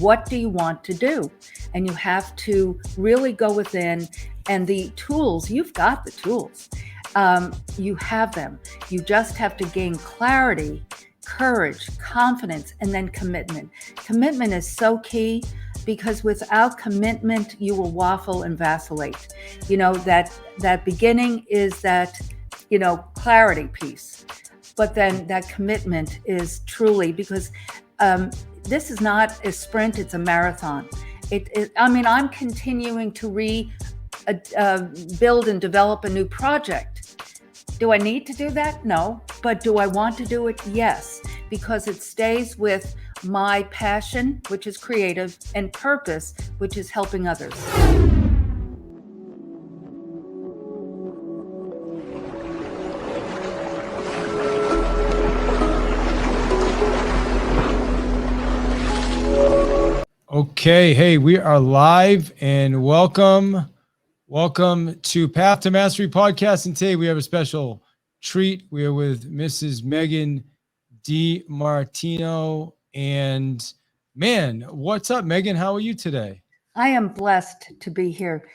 what do you want to do? And you have to really go within, and the tools, you've got the tools. You have them. You just have to gain clarity, courage, confidence, and then commitment. Commitment is so key, because without commitment, you will waffle and vacillate. You know, that beginning is that, you know, clarity piece. But then that commitment is truly, because this is not a sprint, it's a marathon. I mean, I'm continuing to build and develop a new project. Do I need to do that? No. But do I want to do it? Yes, because it stays with my passion, which is creative, and purpose, which is helping others. Okay, hey, we are live, and welcome to Path to Mastery podcast. And today we have a special treat. We are with Mrs. Megan DiMartino. And man, what's up, Megan? How are you today? I am blessed to be here.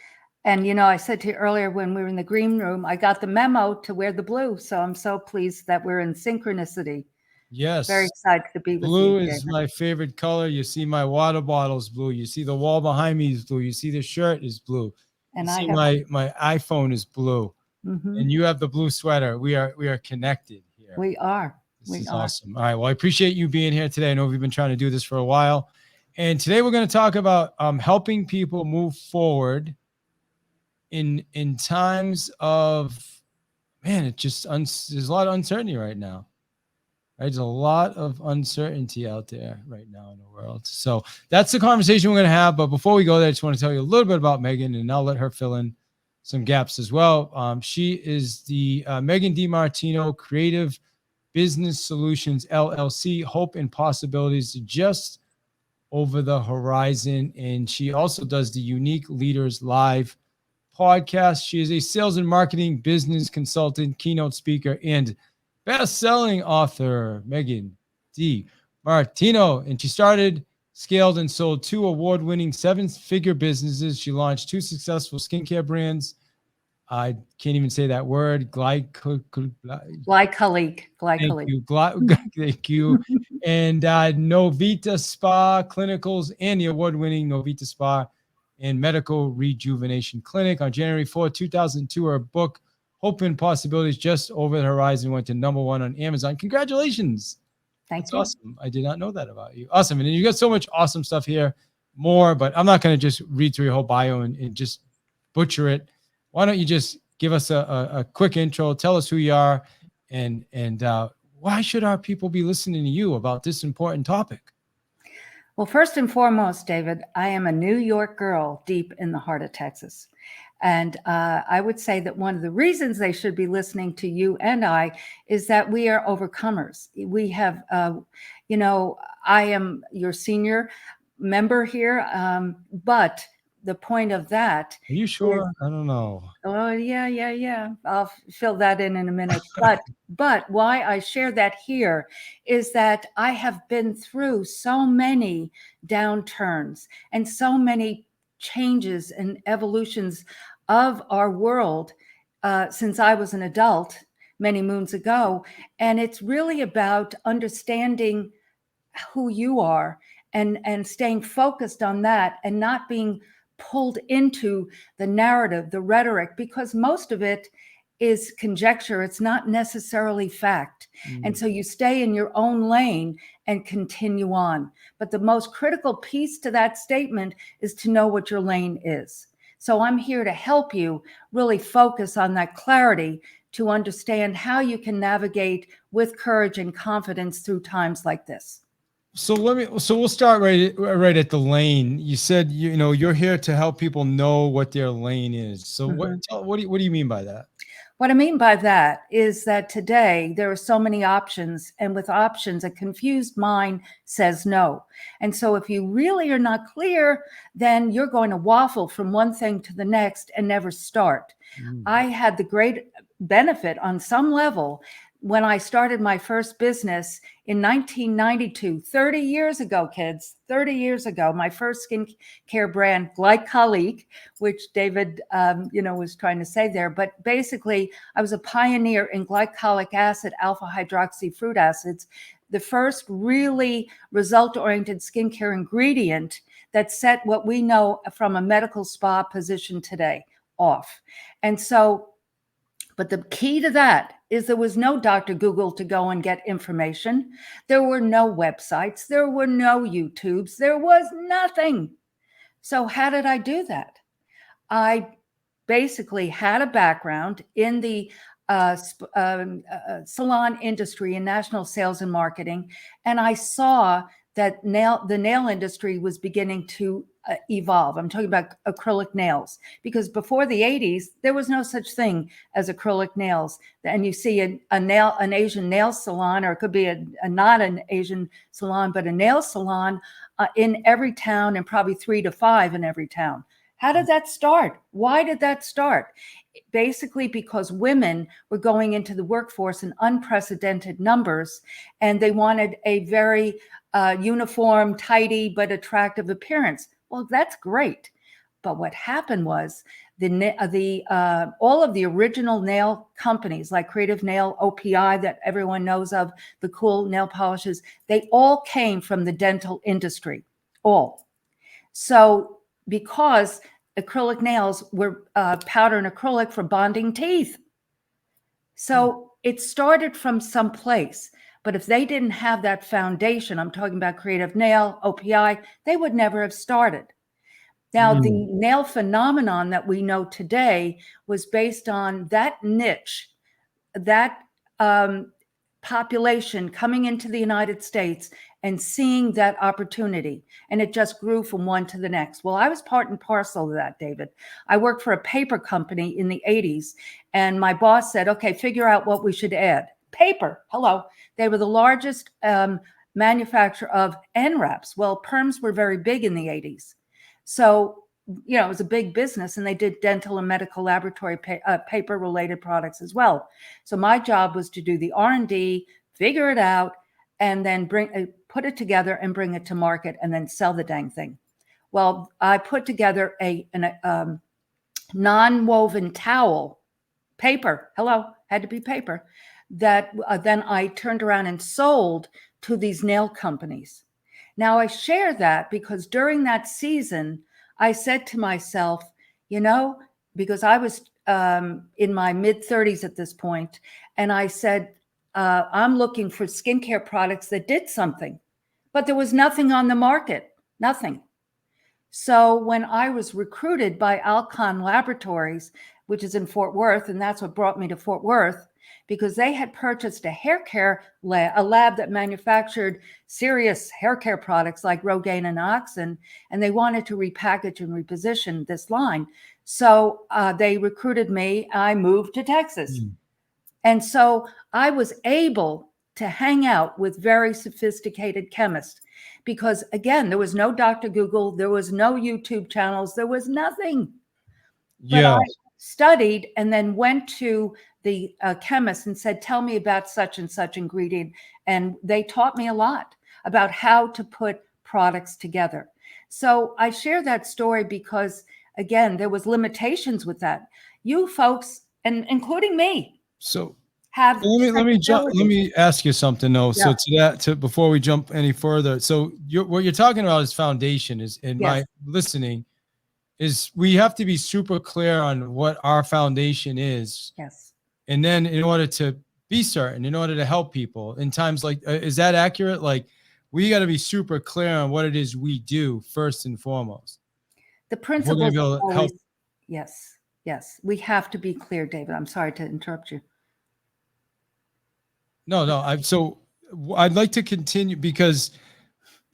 And, you know, I said to you earlier when we were in the green room, I got the memo to wear the blue. So I'm so pleased that we're in synchronicity. Yes. Very excited to be with you. Blue is my favorite color. You see my water bottle's blue. You see the wall behind me is blue. You see the shirt is blue. And you see my iPhone is blue. Mm-hmm. And you have the blue sweater. We are connected here. We are. This is awesome. All right. Well, I appreciate you being here today. I know we've been trying to do this for a while. And today we're going to talk about helping people move forward in times of, man, it just there's a lot of uncertainty right now. Right? There's a lot of uncertainty out there right now in the world. So that's the conversation we're going to have. But before we go there, I just want to tell you a little bit about Megan, and I'll let her fill in some gaps as well. She is the Megan DiMartino Creative Business Solutions, LLC, Hope and Possibilities just over the horizon. And she also does the Unique Leaders Live podcast. She is a sales and marketing business consultant, keynote speaker, and best-selling author, Megan DiMartino. And she started, scaled, and sold 2 award-winning 7-figure businesses. She launched 2 successful skincare brands. I can't even say that word. Glycolique. Thank you. And Novita Spa Clinicals and the award-winning Novita Spa and Medical Rejuvenation Clinic. On January 4, 2002, her book, Hope and Possibilities just over the horizon, went to #1 on Amazon. Congratulations. Thank you. Awesome. I did not know that about you. Awesome. And you got so much awesome stuff here, more, but I'm not going to just read through your whole bio and just butcher it. Why don't you just give us a quick intro, tell us who you are, and why should our people be listening to you about this important topic? Well, first and foremost, David, I am a New York girl deep in the heart of Texas. And I would say that one of the reasons they should be listening to you and I is that we are overcomers. We have, you know, I am your senior member here, but the point of that. Are you sure? I don't know. Oh, yeah. I'll fill that in a minute. But why I share that here is that I have been through so many downturns and so many changes and evolutions of our world since I was an adult many moons ago. And it's really about understanding who you are and staying focused on that and not being pulled into the narrative, the rhetoric, because most of it is conjecture. It's not necessarily fact. And so you stay in your own lane and continue on. But the most critical piece to that statement is to know what your lane is. So I'm here to help you really focus on that clarity to understand how you can navigate with courage and confidence through times like this. So we'll start right at the lane. You said, you know, you're here to help people know what their lane is. So what do you mean by that? What I mean by that is that today there are so many options, and with options, a confused mind says no. And so if you really are not clear, then you're going to waffle from one thing to the next and never start. I had the great benefit on some level when I started my first business in 1992, 30 years ago, kids, 30 years ago, my first skincare brand, Glycolique, which David, was trying to say there. But basically, I was a pioneer in glycolic acid, alpha hydroxy fruit acids, the first really result-oriented skincare ingredient that set what we know from a medical spa position today off. And so, but the key to that is there was no Dr. Google to go and get information. There were no websites. There were no YouTubes. There was nothing. So how did I do that? I basically had a background in the salon industry and national sales and marketing, and I saw that the nail industry was beginning to evolve. I'm talking about acrylic nails, because before the 80s, there was no such thing as acrylic nails. And you see an Asian nail salon, or it could be not an Asian salon, but a nail salon in every town, and probably 3 to 5 in every town. How did that start? Why did that start? Basically, because women were going into the workforce in unprecedented numbers, and they wanted a very uniform, tidy, but attractive appearance. Well, that's great. But what happened was all of the original nail companies like Creative Nail, OPI that everyone knows of, the cool nail polishes, they all came from the dental industry, all. So because acrylic nails were powder and acrylic for bonding teeth. So it started from someplace. But if they didn't have that foundation, I'm talking about Creative Nail, OPI, they would never have started. Now, the nail phenomenon that we know today was based on that niche, that population coming into the United States and seeing that opportunity. And it just grew from one to the next. Well, I was part and parcel of that, David. I worked for a paper company in the 80s, and my boss said, okay, figure out what we should add. Paper, hello. They were the largest manufacturer of end wraps. Well, perms were very big in the 80s. So, it was a big business, and they did dental and medical laboratory paper-related products as well. So my job was to do the R&D, figure it out, and then put it together and bring it to market, and then sell the dang thing. Well, I put together a non-woven towel, paper, had to be paper, that then I turned around and sold to these nail companies. Now, I share that because during that season, I said to myself, because I was in my mid-30s at this point, and I said, I'm looking for skincare products that did something, but there was nothing on the market, nothing. So when I was recruited by Alcon Laboratories, which is in Fort Worth, and that's what brought me to Fort Worth, because they had purchased a hair care lab, a lab that manufactured serious hair care products like Rogaine and Oxen, and they wanted to repackage and reposition this line. So they recruited me. I moved to Texas. And so I was able to hang out with very sophisticated chemists because, again, there was no Dr. Google, there was no YouTube channels, there was nothing. But I studied and then went to the chemist and said, tell me about such and such ingredient. And they taught me a lot about how to put products together. So I share that story because, again, there was limitations with that. You folks, and including me, have. Let me ask you something though. Yeah. So before we jump any further, so what you're talking about is foundation. Is in my listening, is we have to be super clear on what our foundation is. Yes. And then in order to be certain, in order to help people in times like, is that accurate? Like we got to be super clear on what it is we do first and foremost. The principles always, yes. We have to be clear, David. I'm sorry to interrupt you. No. So I'd like to continue because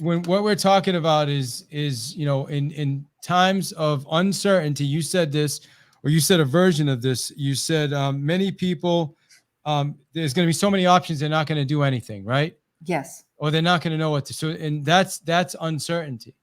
what we're talking about is in times of uncertainty, you said this, or you said a version of this. You said many people, there's going to be so many options, they're not going to do anything, right? Yes. Or they're not going to know what to. So, and that's uncertainty.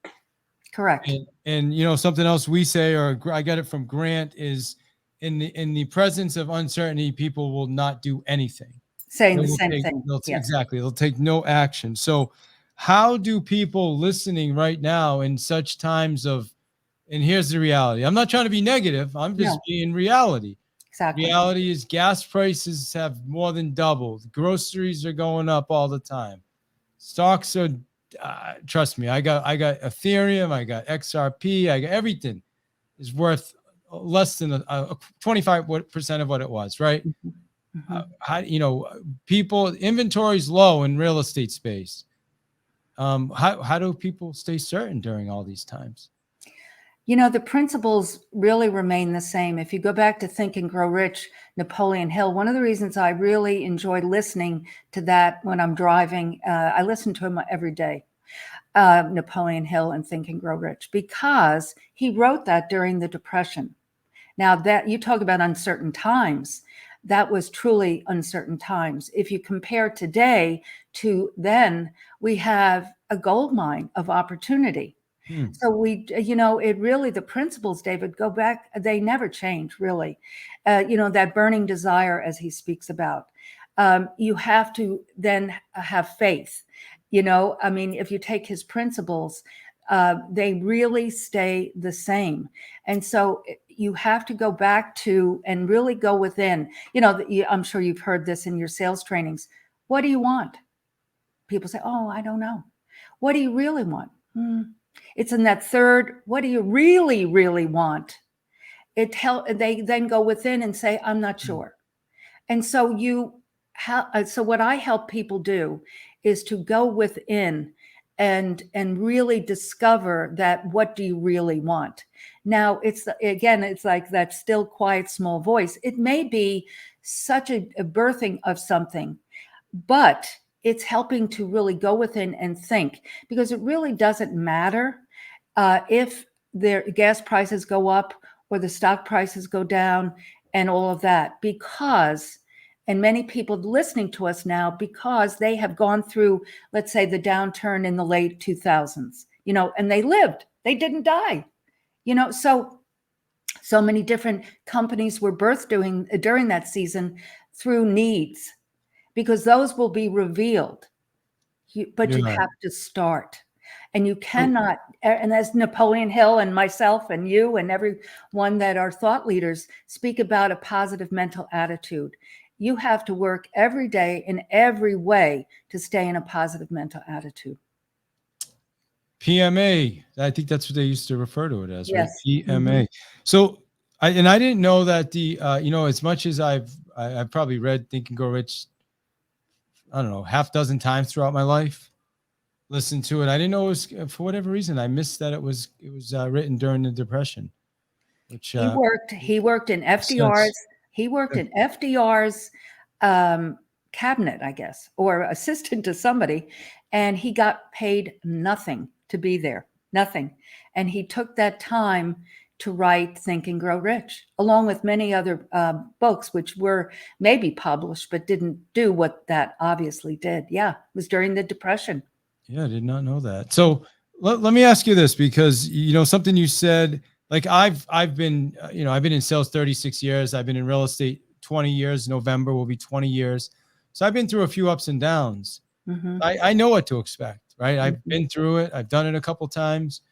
Correct. And something else we say, or I got it from Grant, is in the presence of uncertainty, people will not do anything. saying the same thing. Yes. Exactly. They'll take no action. So how do people listening right now in such times of, and here's the reality. I'm not trying to be negative. I'm just No. being reality. Exactly. Reality is gas prices have more than doubled. Groceries are going up all the time. Stocks are, trust me, I got Ethereum, I got XRP, I got everything is worth less than 25% of what it was, right? People, inventory's low in real estate space. How do people stay certain during all these times? The principles really remain the same. If you go back to Think and Grow Rich, Napoleon Hill, one of the reasons I really enjoy listening to that when I'm driving, I listen to him every day, Napoleon Hill and Think and Grow Rich, because he wrote that during the Depression. Now that you talk about uncertain times, that was truly uncertain times. If you compare today to then, we have a gold mine of opportunity. So it really, the principles, David, go back, they never change, really. That burning desire, as he speaks about, you have to then have faith. If you take his principles, they really stay the same. And so you have to go back to and really go within. I'm sure you've heard this in your sales trainings. What do you want? People say, oh, I don't know. What do you really want? It's in that third, what do you really, really want? They then go within and say, I'm not sure. And so so what I help people do is to go within and really discover that, what do you really want? Now, it's like that still, quiet, small voice. It may be such a birthing of something, but it's helping to really go within and think, because it really doesn't matter if their gas prices go up or the stock prices go down and all of that, and many people listening to us now, because they have gone through, let's say, the downturn in the late 2000s, and they lived, they didn't die, so many different companies were birthed during that season through needs, because those will be revealed. But you have to start, and you cannot. And as Napoleon Hill and myself and you and everyone that are thought leaders speak about, a positive mental attitude. You have to work every day in every way to stay in a positive mental attitude. PMA, I think that's what they used to refer to it as, yes. Right? PMA. So, I didn't know that as much as I've probably read Think and Grow Rich, I don't know, half dozen times throughout my life, listened to it. I didn't know it was, for whatever reason, I missed that it was written during the Depression. Which he worked in FDR's. He worked in FDR's cabinet, I guess, or assistant to somebody, and he got paid nothing to be there, nothing. And he took that time to write Think and Grow Rich, along with many other books, which were maybe published, but didn't do what that obviously did. Yeah, it was during the Depression. Yeah, I did not know that. So let me ask you this, because, something you said, like I've been, I've been in sales 36 years. I've been in real estate 20 years. November will be 20 years. So I've been through a few ups and downs. I know what to expect, right? I've been through it. I've done it a couple times.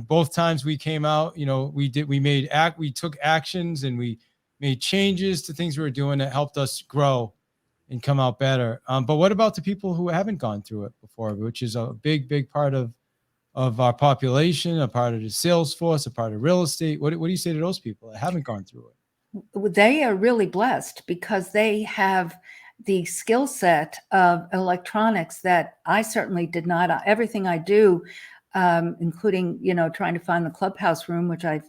Both times we came out, we took actions and we made changes to things we were doing that helped us grow and come out better. But what about the people who haven't gone through it before, which is a big, big part of our population, a part of the sales force, a part of real estate? What do you say to those people that haven't gone through it? They are really blessed, because they have the skill set of electronics that I certainly did not. Everything I do, including, trying to find the clubhouse room, which I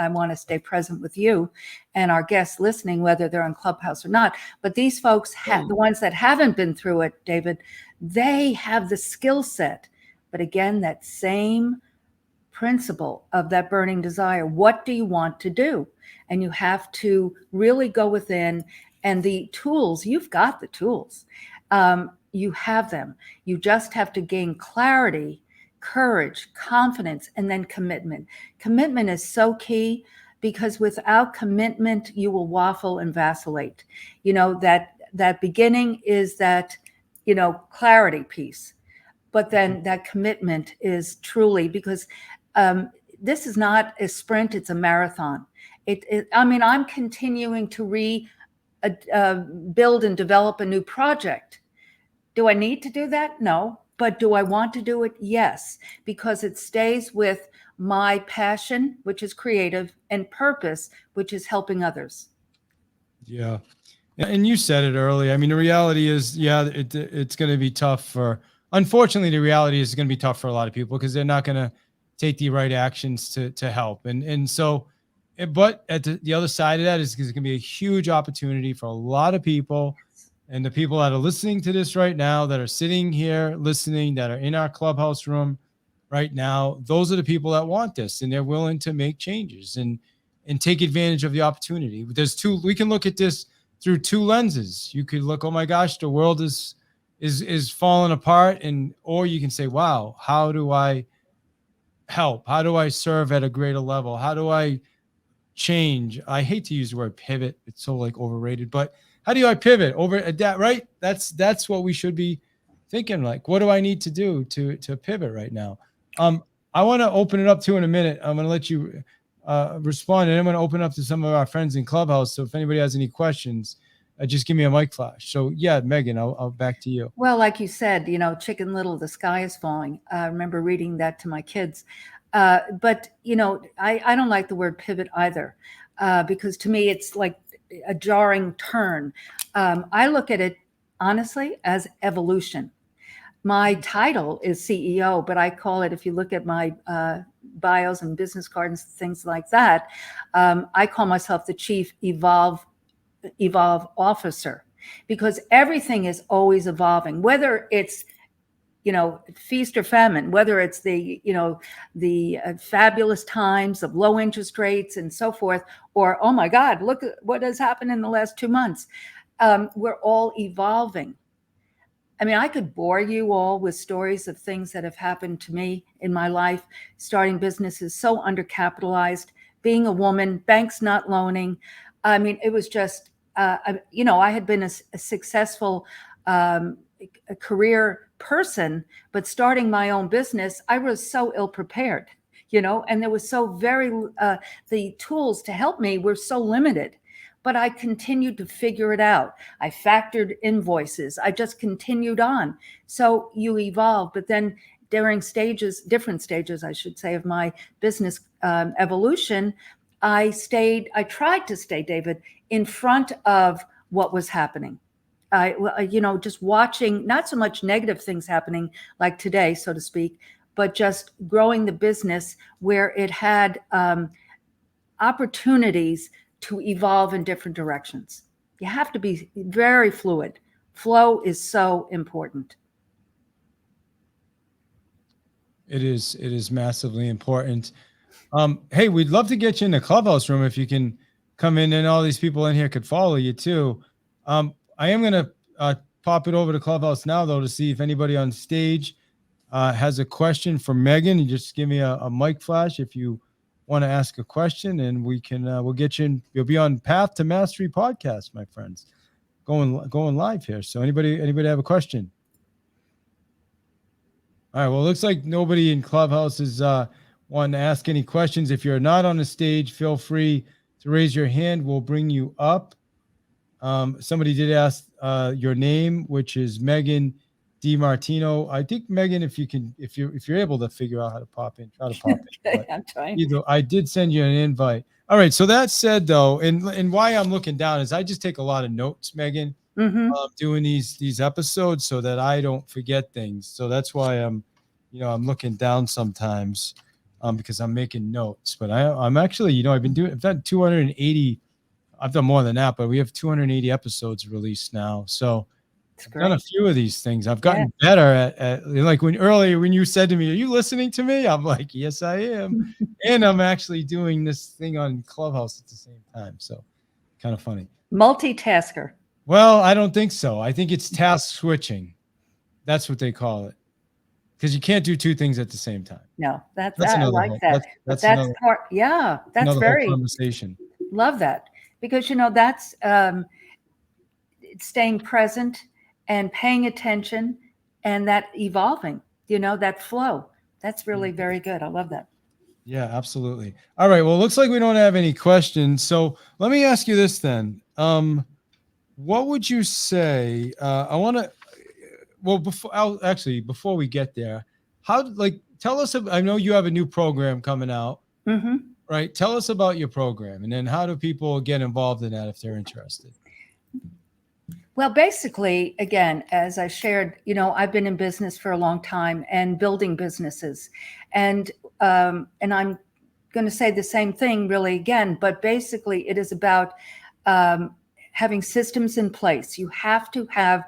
want to stay present with you and our guests listening, whether they're on Clubhouse or not. But these folks, the ones that haven't been through it, David, they have the skill set. But again, that same principle of that burning desire. What do you want to do? And you have to really go within, and the tools, you've got the tools. You have them. You just have to gain clarity, courage, confidence, and then commitment. Commitment is so key, because without commitment, you will waffle and vacillate. that beginning is that, clarity piece. But then that commitment is truly, because this is not a sprint, it's a marathon. I'm continuing to build and develop a new project. Do I need to do that? No. But do I want to do it? Yes, because it stays with my passion, which is creative, and purpose, which is helping others. Yeah. And you said it earlier. I mean, the reality is, it's going to be tough unfortunately, the reality is going to be tough for a lot of people because they're not going to take the right actions to help. And so, but at the other side of that is going to be a huge opportunity for a lot of people. And the people that are listening to this right now, that are sitting here listening, that are in our clubhouse room right now, those are the people that want this, and they're willing to make changes and take advantage of the opportunity. We can look at this through two lenses. You could look, oh my gosh, the world is falling apart, or you can say, wow, how do I help? How do I serve at a greater level? How do I change? I hate to use the word pivot. It's so overrated, but how do I pivot over that? Right. That's what we should be thinking. Like, what do I need to do to pivot right now? I want to open it up in a minute. I'm going to let you respond, and I'm going to open up to some of our friends in Clubhouse. So if anybody has any questions, just give me a mic flash. So yeah, Megan, I'll back to you. Well, like you said, Chicken Little, the sky is falling. I remember reading that to my kids. But I don't like the word pivot either, because to me, it's like a jarring turn. I look at it honestly as evolution. My title is CEO, but I call it, if you look at my bios and business cards and things like that, I call myself the Chief Evolve Officer, because everything is always evolving, whether it's feast or famine, whether it's the fabulous times of low interest rates and so forth, or, oh my God, look at what has happened in the last 2 months. We're all evolving. I mean, I could bore you all with stories of things that have happened to me in my life. Starting businesses so undercapitalized, being a woman, banks not loaning. I mean, it was just, I had been a successful a career person, but starting my own business, I was so ill prepared, and there was so the tools to help me were so limited, but I continued to figure it out. I factored invoices. I just continued on. So you evolve, but then during different stages, I should say, of my business evolution, I tried to stay, David, in front of what was happening. Just watching, not so much negative things happening like today, so to speak, but just growing the business where it had opportunities to evolve in different directions. You have to be very fluid. Flow is so important. It is massively important. Hey, we'd love to get you in the Clubhouse room if you can come in, and all these people in here could follow you too. I am going to pop it over to Clubhouse now, though, to see if anybody on stage has a question for Megan. You just give me a mic flash if you want to ask a question, and we'll get you in. You'll be on Path to Mastery podcast, my friends, going live here. So anybody have a question? All right. Well, it looks like nobody in Clubhouse is wanting to ask any questions. If you're not on the stage, feel free to raise your hand. We'll bring you up. Somebody did ask your name, which is Megan DiMartino. I think, Megan, if you're able to figure out how to pop in, try to pop in. Okay, I'm trying. I did send you an invite. All right. So that said, though, and why I'm looking down is I just take a lot of notes, Megan, doing these episodes so that I don't forget things. So that's why I'm looking down sometimes because I'm making notes. But I'm actually, I've done 280. I've done more than that, but we have 280 episodes released now. So I've done a few of these things. I've gotten better at like when you said to me, are you listening to me? I'm like, yes, I am. And I'm actually doing this thing on Clubhouse at the same time. So kind of funny. Multitasker. Well, I don't think so. I think it's task switching. That's what they call it. Because you can't do two things at the same time. No, that's I like that. That's part. Yeah, that's very conversation. Love that. Because, that's staying present and paying attention and that evolving, that flow. That's really very good. I love that. Yeah, absolutely. All right. Well, it looks like we don't have any questions. So let me ask you this then. What would you say? I want to, well, before we get there, tell us, I know you have a new program coming out, right? Tell us about your program, and then how do people get involved in that if they're interested? Well, basically, again, as I shared, I've been in business for a long time and building businesses, and I'm going to say the same thing really again, but basically it is about having systems in place. You have to have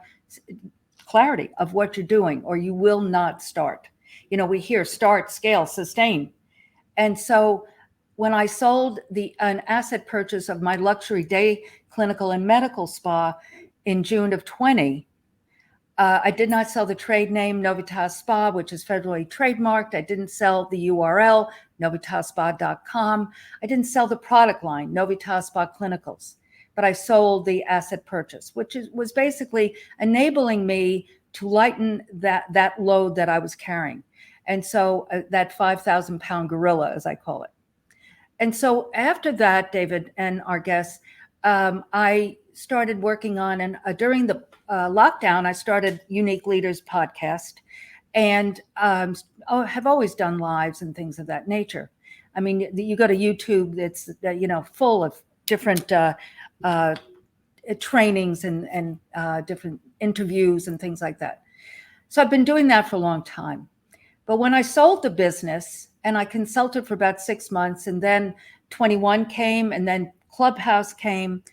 clarity of what you're doing or you will not start. We hear start, scale, sustain. And so when I sold an asset purchase of my luxury day clinical and medical spa in June of 20, I did not sell the trade name Novita Spa, which is federally trademarked. I didn't sell the URL, novitaspa.com. I didn't sell the product line, Novita Spa Clinicals, but I sold the asset purchase, which was basically enabling me to lighten that load that I was carrying. And so that 5,000-pound gorilla, as I call it. And so after that, David and our guests, I started working on, and during the lockdown, I started Unique Leaders podcast, and have always done lives and things of that nature. I mean, you go to YouTube, it's full of different trainings and different interviews and things like that. So I've been doing that for a long time. But when I sold the business and I consulted for about 6 months, and then 21 came, and then Clubhouse came,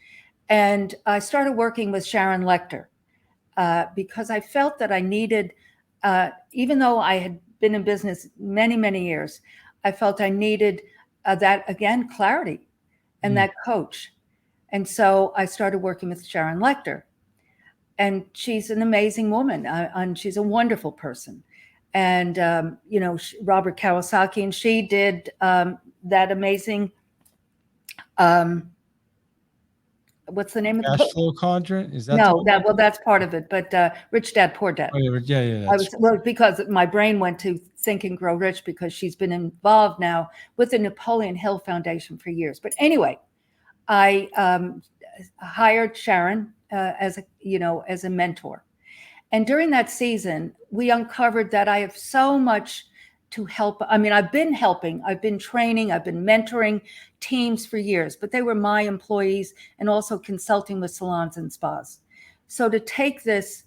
and I started working with Sharon Lechter because I felt that I needed, even though I had been in business many, many years, I felt I needed that, again, clarity and that coach. And so I started working with Sharon Lechter. And she's an amazing woman, and she's a wonderful person. And, Robert Kawasaki, and she did that amazing, what's the name of the book? Cash Flow Quadrant? Is that No, that's part of it, but Rich Dad, Poor Dad. Oh, yeah. Because my brain went to Think and Grow Rich because she's been involved now with the Napoleon Hill Foundation for years. But anyway, I hired Sharon as a mentor. And during that season, we uncovered that I have so much to help. I mean, I've been helping, I've been training, I've been mentoring teams for years, but they were my employees and also consulting with salons and spas. So to take this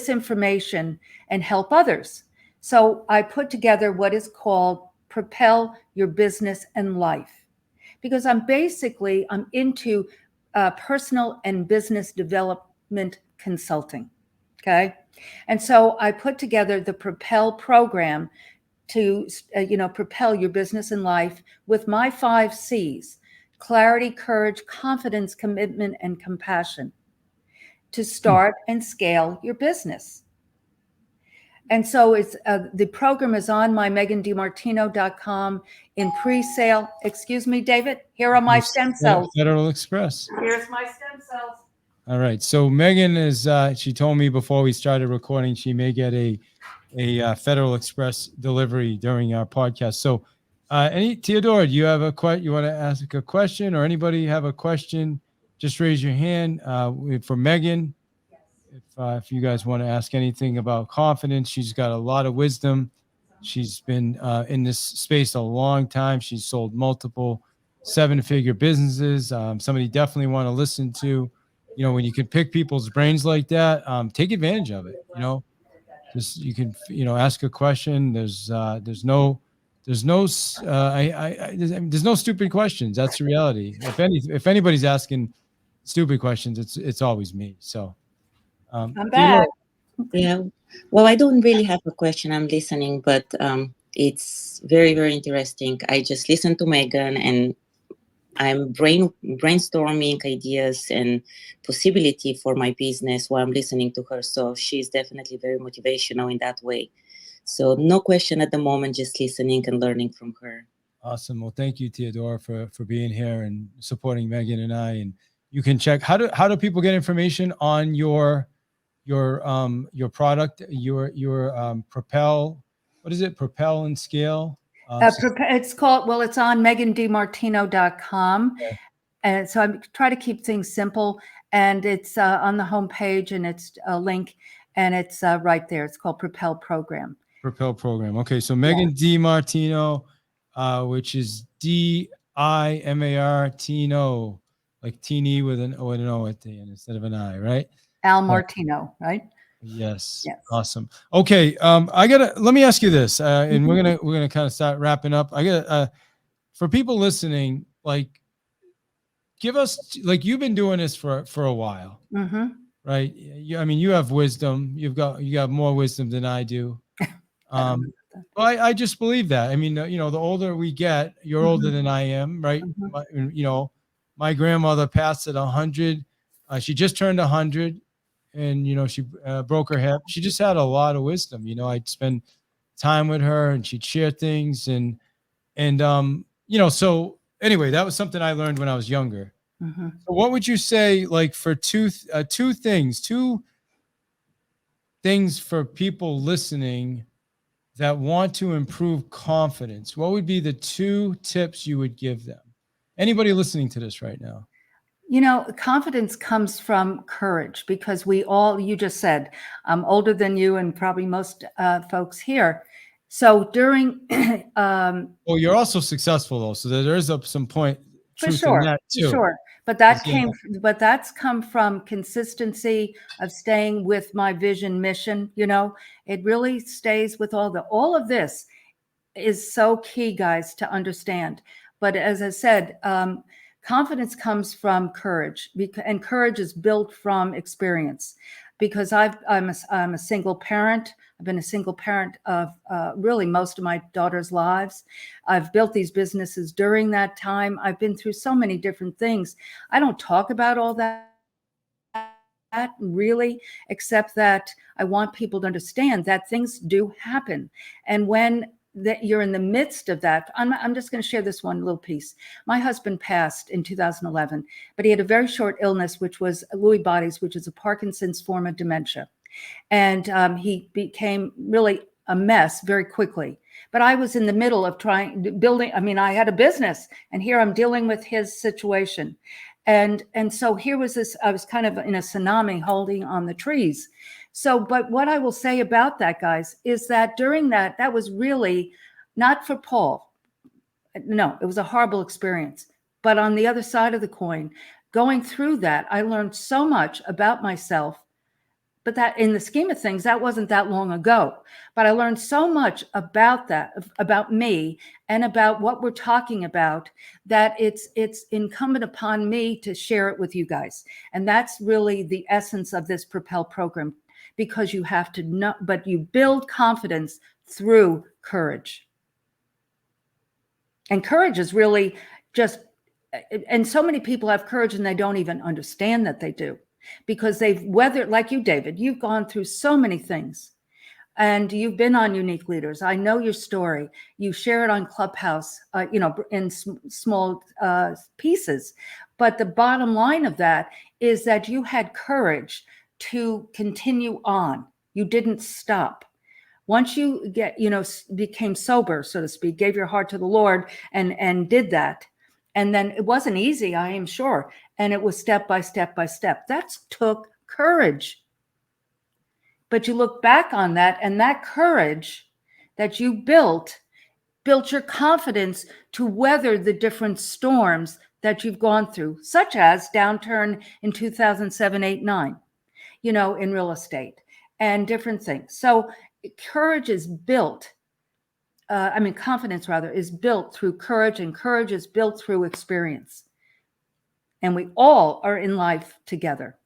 information and help others. So I put together what is called Propel Your Business and Life, because I'm into personal and business development consulting. Okay. And so I put together the Propel program to, propel your business and life with my 5 C's: clarity, courage, confidence, commitment, and compassion, to start and scale your business. And so it's the program is on my MeganDiMartino.com in pre-sale. Excuse me, David. Here are my stem cells. Federal Express. Here's my stem cells. All right. So Megan is, she told me before we started recording, she may get a Federal Express delivery during our podcast. So Theodora, do you have you want to ask a question, or anybody have a question? Just raise your hand for Megan. If you guys want to ask anything about confidence, she's got a lot of wisdom. She's been in this space a long time. She's sold multiple 7-figure businesses. Somebody definitely want to listen to. When you can pick people's brains like that, take advantage of it. Just you can ask a question. There's no stupid questions. That's the reality. If anybody's asking stupid questions, it's always me. So I'm back. Yeah. Well, I don't really have a question. I'm listening, but it's very, very interesting. I just listened to Megan, and I'm brainstorming ideas and possibility for my business while I'm listening to her. So she's definitely very motivational in that way. So no question at the moment, just listening and learning from her. Awesome. Well, thank you, Theodora, for being here and supporting Megan and I. And, you can check. How do people get information on your product, your Propel? What is it? Propel and Scale. It's called, well, it's on megandimartino.com. Okay. And so I try to keep things simple, and it's on the homepage, and it's a link, and it's right there. It's called Propel Program. Propel Program. Okay. So Megan DiMartino, which is DiMartino, like Tini with an O at the end instead of an I, right? Al Martino, right? Yes. Yes. Awesome. Okay. Let me ask you this, and we're gonna kind of start wrapping up. For people listening, like, give us, like, you've been doing this for a while, right? You have wisdom. You got more wisdom than I do. I just believe that. I mean, the older we get, you're older than I am, right? My grandmother passed at 100. She just turned 100. And, she broke her hip. She just had a lot of wisdom. I'd spend time with her, and she'd share things. So anyway, that was something I learned when I was younger. So what would you say, like, for two things for people listening that want to improve confidence? What would be the 2 tips you would give them? Anybody listening to this right now? Confidence comes from courage, because you just said, I'm older than you and probably most folks here. So during, well, you're also successful though, so there is some point truth in that too. Sure. But that's come from consistency of staying with my vision mission. It really stays with all of this is so key, guys, to understand. But as I said, confidence comes from courage, and courage is built from experience. Because I'm a single parent. I've been a single parent of really most of my daughter's lives. I've built these businesses during that time. I've been through so many different things. I don't talk about all that really, except that I want people to understand that things do happen. And when you're in the midst of that, I'm just going to share this one little piece. My husband passed in 2011, but he had a very short illness, which was Lewy bodies, which is a Parkinson's form of dementia. And he became really a mess very quickly. But I was in the middle of building. I had a business, and here I'm dealing with his situation. And so here was this, I was kind of in a tsunami holding on the trees. So, but what I will say about that, guys, is that during that was really not for Paul. No, it was a horrible experience. But on the other side of the coin, going through that, I learned so much about myself. But that, in the scheme of things, that wasn't that long ago. But I learned so much about that, about me, and about what we're talking about, that it's incumbent upon me to share it with you guys. And that's really the essence of this Propel program, because you have to know, but you build confidence through courage. And courage is really just, and so many people have courage and they don't even understand that they do. Because they've weathered, like you, David, you've gone through so many things, and you've been on Unique Leaders. I know your story. You share it on Clubhouse, in small pieces. But the bottom line of that is that you had courage to continue on. You didn't stop. Once you became sober, so to speak, gave your heart to the Lord and did that. And then it wasn't easy, I am sure. And it was step by step by step. That took courage. But you look back on that, and that courage that you built your confidence to weather the different storms that you've gone through, such as downturn in 2007, 8, 9, in real estate and different things. So courage is built. Confidence rather is built through courage, and courage is built through experience. And we all are in life together.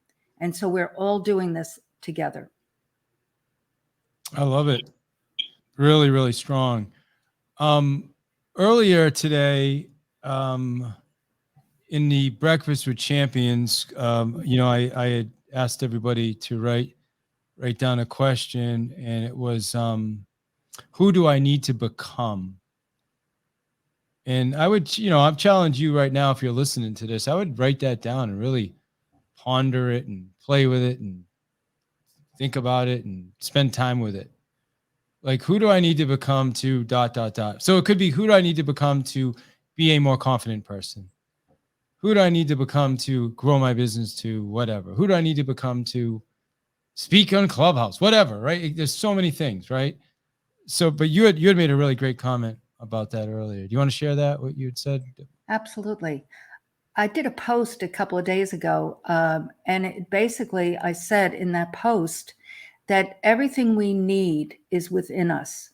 And so we're all doing this together. I love it. Really, really strong. Earlier today, in the Breakfast with Champions, I had asked everybody to write down a question, and it was, who do I need to become? And I would, I've challenged you right now, if you're listening to this, I would write that down and really ponder it and play with it and think about it and spend time with it. Like, who do I need to become to ... So it could be, who do I need to become to be a more confident person? Who do I need to become to grow my business to whatever? Who do I need to become to speak on Clubhouse? Whatever, right? There's so many things, right? So, but you had made a really great comment about that earlier. Do you want to share that, what you had said? Absolutely. I did a post a couple of days ago, and basically I said in that post that everything we need is within us.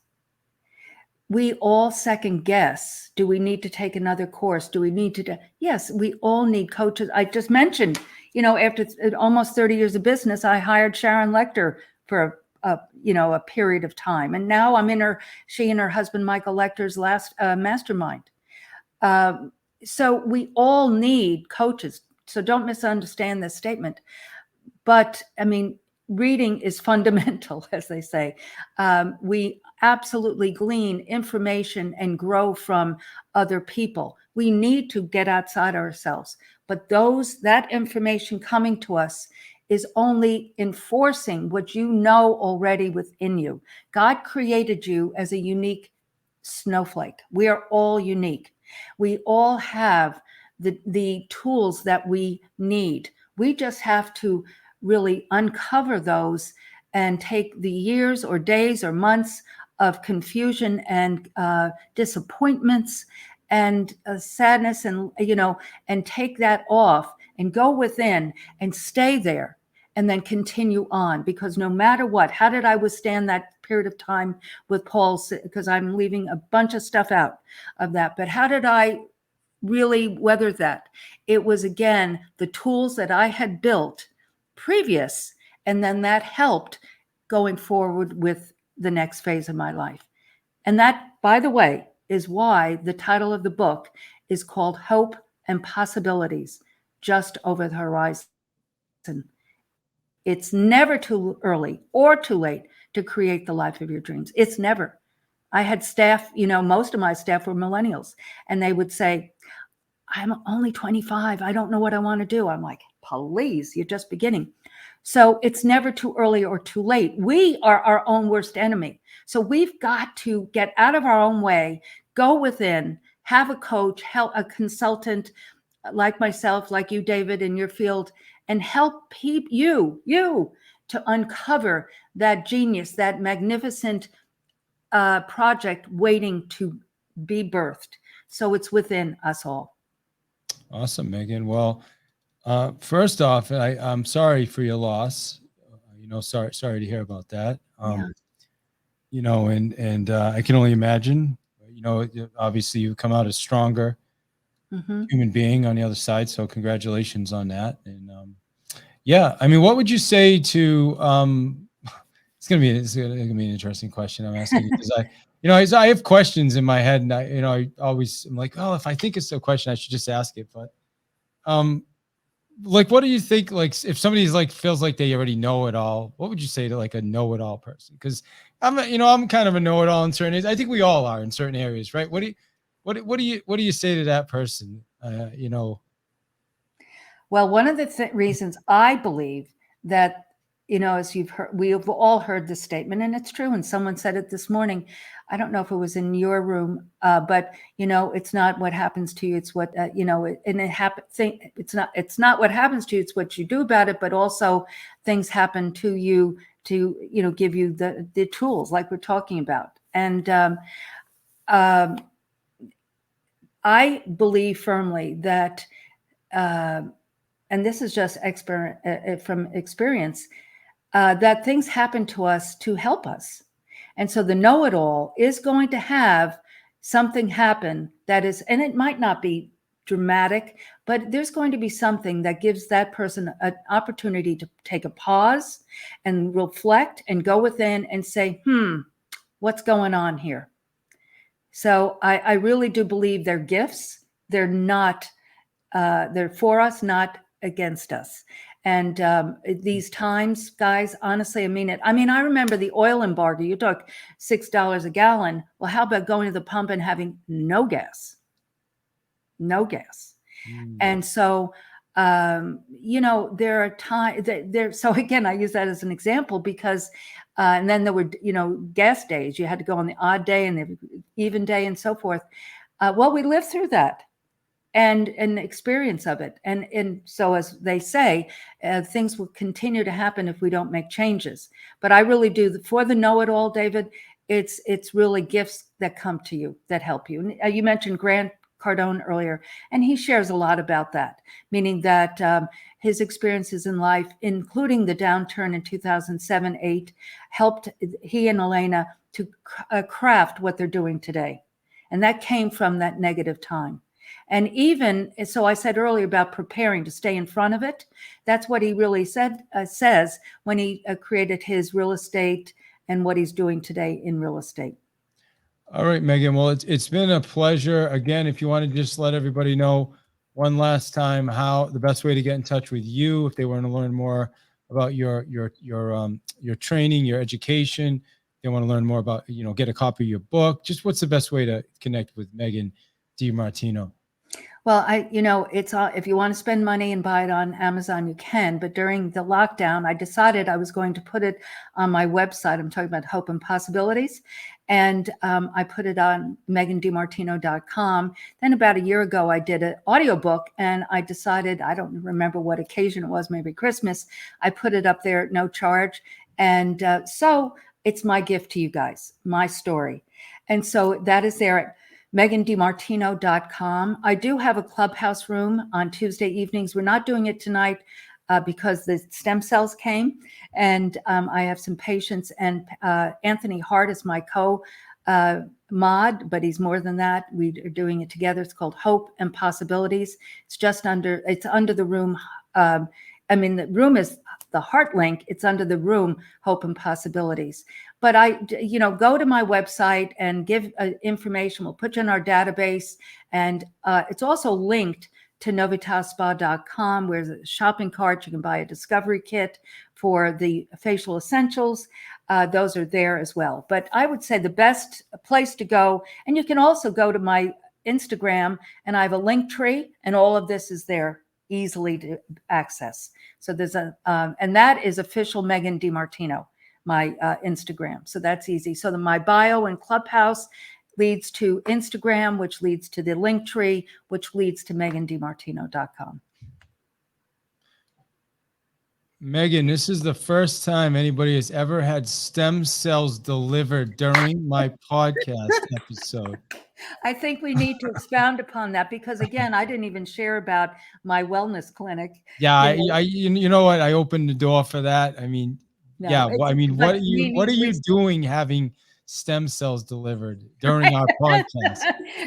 We all second guess. Do we need to take another course? Do we need to? Yes, we all need coaches. I just mentioned, after almost 30 years of business, I hired Sharon Lecter for a period of time. And now I'm in she and her husband, Michael Lecter's last mastermind. So we all need coaches. So don't misunderstand this statement. But I mean, reading is fundamental, as they say. We absolutely glean information and grow from other people. We need to get outside ourselves. But that information coming to us is only enforcing what you know already within you. God created you as a unique snowflake. We are all unique. We all have the tools that we need. We just have to really uncover those and take the years or days or months of confusion and disappointments and sadness and take that off and go within and stay there and then continue on. Because no matter what, how did I withstand that period of time with Paul? Because I'm leaving a bunch of stuff out of that. But how did I really weather that? It was, again, the tools that I had built previous, and then that helped going forward with the next phase of my life. And that, by the way, is why the title of the book is called Hope and Possibilities Just Over the Horizon. It's never too early or too late to create the life of your dreams. It's never. I had staff, most of my staff were millennials, and they would say, I'm only 25. I don't know what I want to do. I'm like, please, you're just beginning. So it's never too early or too late. We are our own worst enemy. So we've got to get out of our own way, go within, have a coach, help a consultant like myself, like you, David, in your field, and help you to uncover that genius, that magnificent project waiting to be birthed. So it's within us all. Awesome, Megan. Well, first off, I'm sorry for your loss. Sorry to hear about that. And I can only imagine. Obviously, you've come out as stronger human being on the other side. So congratulations on that. And what would you say to? It's gonna be an interesting question I'm asking because I have questions in my head, and I'm like, oh, if I think it's a question, I should just ask it. But what do you think? Like, if somebody's feels like they already know it all, what would you say to a know-it-all person? Because I'm kind of a know-it-all in certain areas. I think we all are in certain areas, right? What do you say to that person? Well, one of the reasons I believe that, as you've heard, we've all heard this statement, and it's true. And someone said it this morning. I don't know if it was in your room, but it's not what happens to you. It's what and it happens. It's not what happens to you. It's what you do about it. But also, things happen to you to give you the tools, like we're talking about. And I believe firmly that, and this is just from experience, that things happen to us to help us. And so the know-it-all is going to have something happen that is, and it might not be dramatic, but there's going to be something that gives that person an opportunity to take a pause and reflect and go within and say, what's going on here? So I really do believe they're gifts. They're not, they're for us, not against us. And these times, guys, honestly, I mean it. I mean, I remember the oil embargo. You took $6 a gallon. Well, how about going to the pump and having no gas? No gas. And so You know, there are times there. So again, I use that as an example because, and then there were, you know, gas days. You had to go on the odd day and the even day and so forth. Well, we lived through that and an experience of it. And so, as they say, things will continue to happen if we don't make changes. But I really do, for the know-it-all, David, it's really gifts that come to you that help you. And, you mentioned Grant Cardone earlier, and he shares a lot about that, meaning that his experiences in life, including the downturn in 2007-8, helped he and Elena to craft what they're doing today. And that came from that negative time. And even so, I said earlier about preparing to stay in front of it. That's what he really says when he created his real estate and what he's doing today in real estate. All right, Megan. Well, it's been a pleasure. Again, if you want to just let everybody know one last time how the best way to get in touch with you, if they want to learn more about your training, your education, they want to learn more about, you know, get a copy of your book. Just what's the best way to connect with Megan DiMartino? Well, you know, it's if you want to spend money and buy it on Amazon, you can. But during the lockdown, I decided I was going to put it on my website. I'm talking about Hope and Possibilities. And I put it on megandimartino.com. Then about a year ago, I did an audiobook, and I decided, I don't remember what occasion it was, maybe Christmas. I put it up there at no charge. And so it's my gift to you guys, my story. And so that is there at megandimartino.com. I do have a clubhouse room on Tuesday evenings. We're not doing it tonight because the stem cells came, and I have some patients, and Anthony Hart is my co-mod, but he's more than that. We are doing it together. It's called Hope and Possibilities. It's under the room. I mean, the room is the Heart link. It's under the room Hope and Possibilities. But you know, go to my website and give information. We'll put you in our database, and it's also linked to novitaspa.com, where there's a shopping cart. You can buy a discovery kit for the facial essentials. Those are there as well. But I would say the best place to go, and you can also go to my Instagram, and I have a link tree, and all of this is there easily to access. So there's and that is official Megan DiMartino, my Instagram. So that's easy. So my bio and Clubhouse leads to Instagram, which leads to the link tree, which leads to megandimartino.com. Megan, this is the first time anybody has ever had stem cells delivered during my podcast episode. I think we need to expound upon that because, again, I didn't even share about my wellness clinic. Yeah, you know what? I opened the door for that. I mean, no, yeah. Well, I mean, what are you doing having stem cells delivered during our podcast?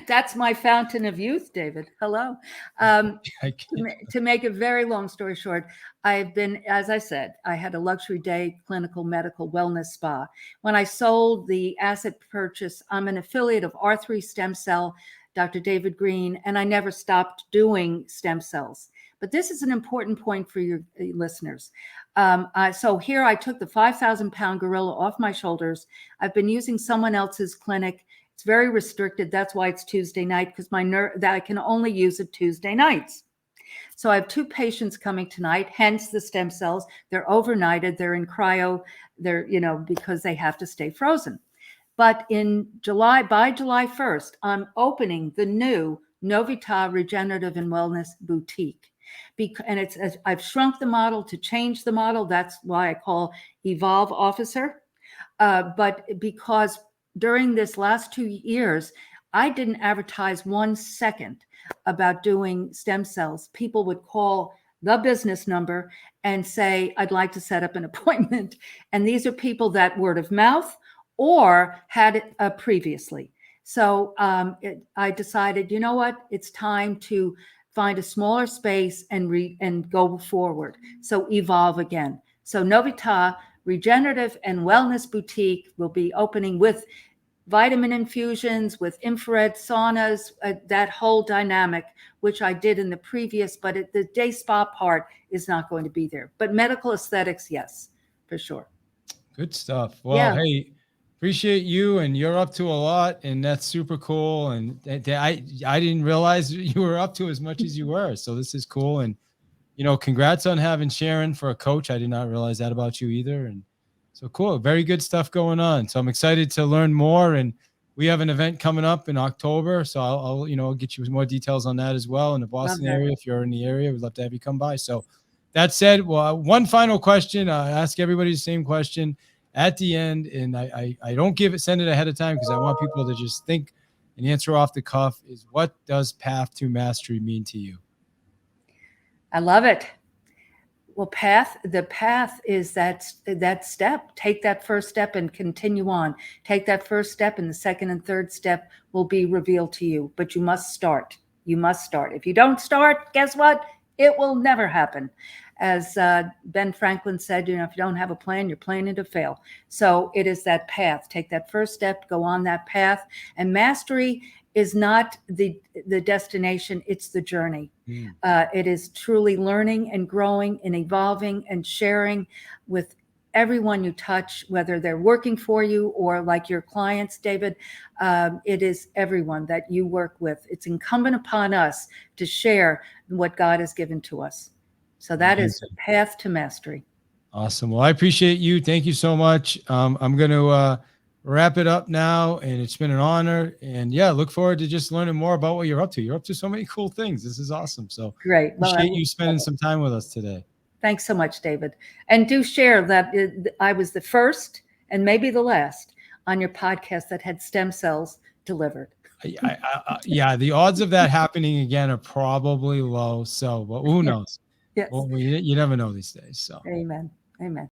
That's my fountain of youth, David. Hello. To make a very long story short, I've been, as I said, I had a luxury day clinical medical wellness spa. When I sold the asset purchase, I'm an affiliate of R3 Stem Cell, Dr. David Green, and I never stopped doing stem cells. But this is an important point for your listeners. So here I took the 5,000-pound gorilla off my shoulders. I've been using someone else's clinic. It's very restricted. That's why it's Tuesday night, because that I can only use it Tuesday nights. So I have 2 patients coming tonight, hence the stem cells. They're overnighted. They're in cryo. They're, you know, because they have to stay frozen. But by July 1st, I'm opening the new Novita Regenerative and Wellness Boutique. And I've shrunk the model to change the model. That's why I call Evolve Officer. But because during this last 2 years, I didn't advertise 1 second about doing stem cells. People would call the business number and say, I'd like to set up an appointment. And these are people that word of mouth or had it previously. So I decided, you know what, it's time to find a smaller space and go forward. So evolve again. So Novita Regenerative and Wellness Boutique will be opening with vitamin infusions, with infrared saunas, that whole dynamic, which I did in the previous, but the day spa part is not going to be there. But medical aesthetics, yes, for sure. Good stuff. Well, yeah. Hey, appreciate you, and you're up to a lot, and that's super cool. And I didn't realize you were up to as much as you were. So this is cool, and congrats on having Sharon for a coach. I did not realize that about you either. And so cool. Very good stuff going on. So I'm excited to learn more. And we have an event coming up in October. So I'll get you more details on that as well in the Boston area. If you're in the area, we'd love to have you come by. So that said, well, one final question. I ask everybody the same question at the end. And I don't send it ahead of time because I want people to just think and answer off the cuff is, what does path to mastery mean to you? I love it. Well, the path is that step. Take that first step and continue on. Take that first step, and the second and third step will be revealed to you. But you must start. You must start. If you don't start, guess what? It will never happen. As Ben Franklin said, if you don't have a plan, you're planning to fail. So it is that path. Take that first step, go on that path. And mastery is not the destination, it's the journey. It is truly learning and growing and evolving and sharing with everyone you touch, whether they're working for you or like your clients, David. It is everyone that you work with. It's incumbent upon us to share what God has given to us. So that is the path to mastery. Awesome. Well, I appreciate you. Thank you so much. I'm going to wrap it up now, and it's been an honor. And yeah, look forward to just learning more about what you're up to. You're up to so many cool things. This is awesome. So great. Appreciate you spending some time with us today. Thanks so much, David. And do share that I was the first and maybe the last on your podcast that had stem cells delivered. Yeah, the odds of that happening again are probably low. So, but who knows? Yes. Well, you never know these days. So, amen. Amen.